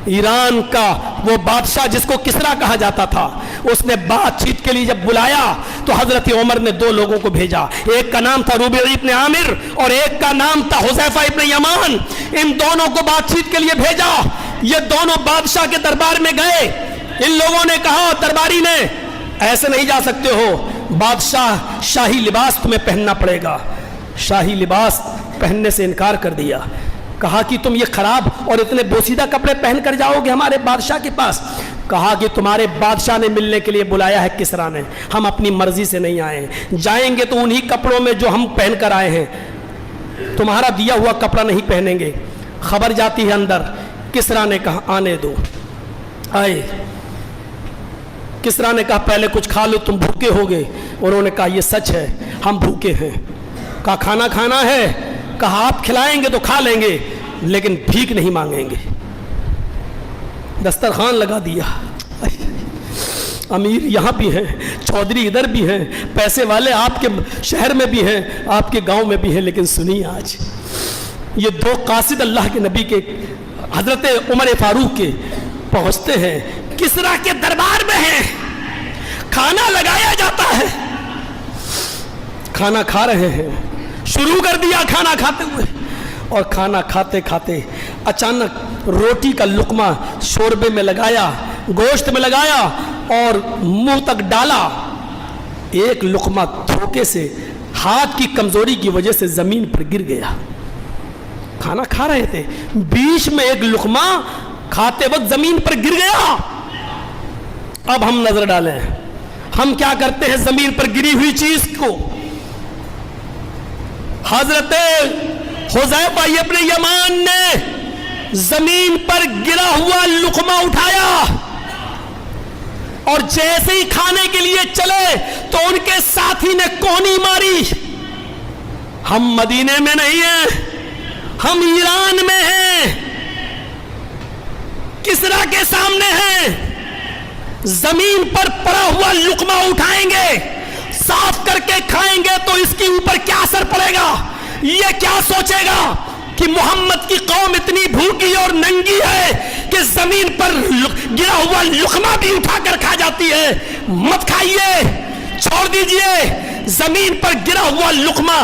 ایران کا وہ بادشاہ جس کو کسرا کہا جاتا تھا، اس نے بات چیت کے لیے جب بلایا تو حضرت عمر نے 2 لوگوں کو بھیجا، ایک کا نام تھا ربیع ابن عامر اور ایک کا نام تھا حذیفہ ابن یمان۔ ان دونوں کو بات چیت کے لیے بھیجا، یہ دونوں بادشاہ کے دربار میں گئے۔ ان لوگوں نے کہا درباری نے ایسے نہیں جا سکتے ہو، بادشاہ شاہی لباس تمہیں پہننا پڑے گا۔ شاہی لباس پہننے سے انکار کر دیا، کہا کہ تم یہ خراب اور اتنے بوسیدہ کپڑے پہن کر جاؤ گے ہمارے بادشاہ کے پاس؟ کہا کہ تمہارے بادشاہ نے ملنے کے لیے بلایا ہے کسرا نے، ہم اپنی مرضی سے نہیں آئے ہیں، جائیں گے تو انہی کپڑوں میں جو ہم پہن کر آئے ہیں، تمہارا دیا ہوا کپڑا نہیں پہنیں گے۔ خبر جاتی ہے اندر، کسرا نے کہا آنے دو، آئے۔ کسرا نے کہا پہلے کچھ کھا لو، تم بھوکے ہوگے۔ انہوں نے کہا یہ سچ ہے، ہم بھوکے ہیں۔ کہا کھانا کھانا ہے؟ کہا آپ کھلائیں گے تو کھا لیں گے لیکن بھیک نہیں مانگیں گے۔ دسترخوان لگا دیا، امیر یہاں بھی ہیں، چودھری ادھر بھی ہیں، پیسے والے آپ کے شہر میں بھی ہیں، آپ کے گاؤں میں بھی ہیں، لیکن سنیے آج یہ 2 قاصد اللہ کے نبی کے حضرت عمر فاروق کے پہنچتے ہیں، کسرا کے دربار میں ہیں، کھانا لگایا جاتا ہے، کھانا کھا رہے ہیں، شروع کر دیا کھانا کھاتے ہوئے، اور کھانا کھاتے کھاتے اچانک روٹی کا لقمہ شوربے میں لگایا، گوشت میں لگایا اور منہ تک ڈالا، ایک لقمہ دھوکے سے ہاتھ کی کمزوری کی وجہ سے زمین پر گر گیا۔ کھانا کھا رہے تھے، بیچ میں ایک لقمہ کھاتے وقت زمین پر گر گیا۔ اب ہم نظر ڈالیں، ہم کیا کرتے ہیں زمین پر گری ہوئی چیز کو؟ حضرت حذیفہ ابن یمان نے زمین پر گرا ہوا لقمہ اٹھایا اور جیسے ہی کھانے کے لیے چلے تو ان کے ساتھی نے کونی ماری۔ ہم مدینے میں نہیں ہیں، ہم ایران میں ہیں، کسرا کے سامنے ہیں، زمین پر پڑا ہوا لقمہ اٹھائیں گے، صاف کر کے کھائیں گے تو اس کے اوپر کیا اثر پڑے گا؟ یہ کیا سوچے گا کہ محمد کی قوم اتنی بھوکی اور ننگی ہے کہ زمین پر گرا ہوا لقمہ بھی اٹھا کر کھا جاتی ہے؟ مت کھائیے، چھوڑ دیجئے، زمین پر گرا ہوا لقمہ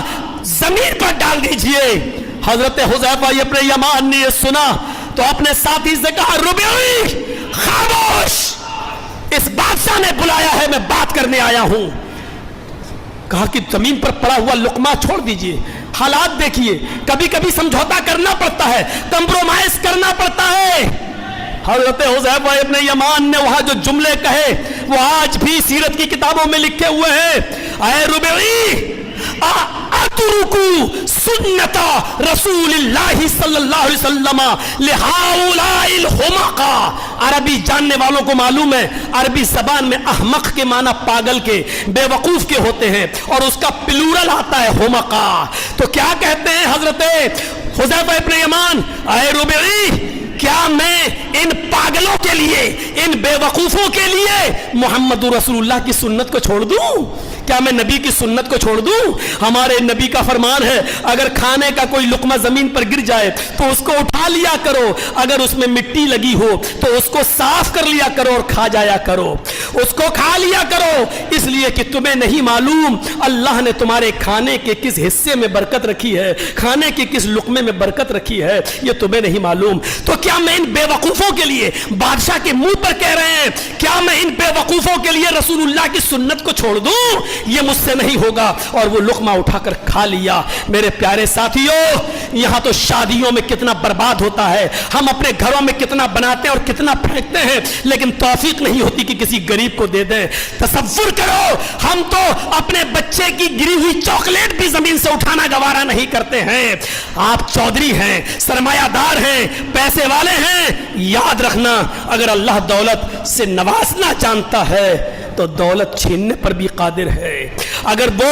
زمین پر ڈال دیجئے۔ حضرت حذیفہ ابن یمان نے یہ سنا تو اپنے ساتھی سے کہا ربیع خاموش، اس بادشاہ نے بلایا ہے، میں بات کرنے آیا ہوں۔ کہا کہ زمین پر پڑا ہوا لقمہ چھوڑ دیجئے، حالات دیکھیے، کبھی کبھی سمجھوتا کرنا پڑتا ہے، کمپرومائز کرنا پڑتا ہے۔ حضرت حذیفہ ابن یمان نے وہاں جو جملے کہے وہ آج بھی سیرت کی کتابوں میں لکھے ہوئے ہیں۔ اے ربیع اترکو سنت رسول اللہ صلی اللہ علیہ وسلم لہؤلاء الحمقا۔ عربی جاننے والوں کو معلوم ہے عربی زبان میں احمق کے معنی پاگل کے، بے وقوف کے ہوتے ہیں، اور اس کا پلورل آتا ہے حمقا۔ تو کیا کہتے ہیں حضرت حذیفہ ابن یمان، اے ربیع کیا میں ان پاگلوں کے لیے، ان بے وقوفوں کے لیے محمد رسول اللہ کی سنت کو چھوڑ دوں؟ کیا میں نبی کی سنت کو چھوڑ دوں؟ ہمارے نبی کا فرمان ہے اگر کھانے کا کوئی لقمہ زمین پر گر جائے تو اس کو اٹھا لیا کرو، اگر اس میں مٹی لگی ہو تو اس کو صاف کر لیا کرو اور کھا جایا کرو، اس کو کھا لیا کرو، اس لیے کہ تمہیں نہیں معلوم اللہ نے تمہارے کھانے کے کس حصے میں برکت رکھی ہے، کھانے کے کس لقمے میں برکت رکھی ہے، یہ تمہیں نہیں معلوم۔ تو کیا میں ان بے وقوفوں کے لیے بادشاہ کے منہ پر کہہ رہے ہیں، کیا میں ان بے وقوفوں کے لیے رسول اللہ کی سنت کو چھوڑ دوں؟ یہ مجھ سے نہیں ہوگا۔ اور وہ لقمہ اٹھا کر کھا لیا۔ میرے پیارے ساتھیوں، یہاں تو شادیوں میں کتنا برباد ہوتا ہے، ہم اپنے گھروں میں کتنا بناتے ہیں اور کتنا پھینکتے ہیں، لیکن توفیق نہیں ہوتی کہ کسی غریب کو دے دیں۔ تصور کرو، ہم تو اپنے بچے کی گری ہوئی چاکلیٹ بھی زمین سے اٹھانا گوارا نہیں کرتے ہیں۔ آپ چودھری ہیں، سرمایہ دار ہیں، پیسے والے ہیں، یاد رکھنا اگر اللہ دولت سے نوازنا چاہتا ہے تو دولت چھیننے پر بھی قادر ہے۔ اگر وہ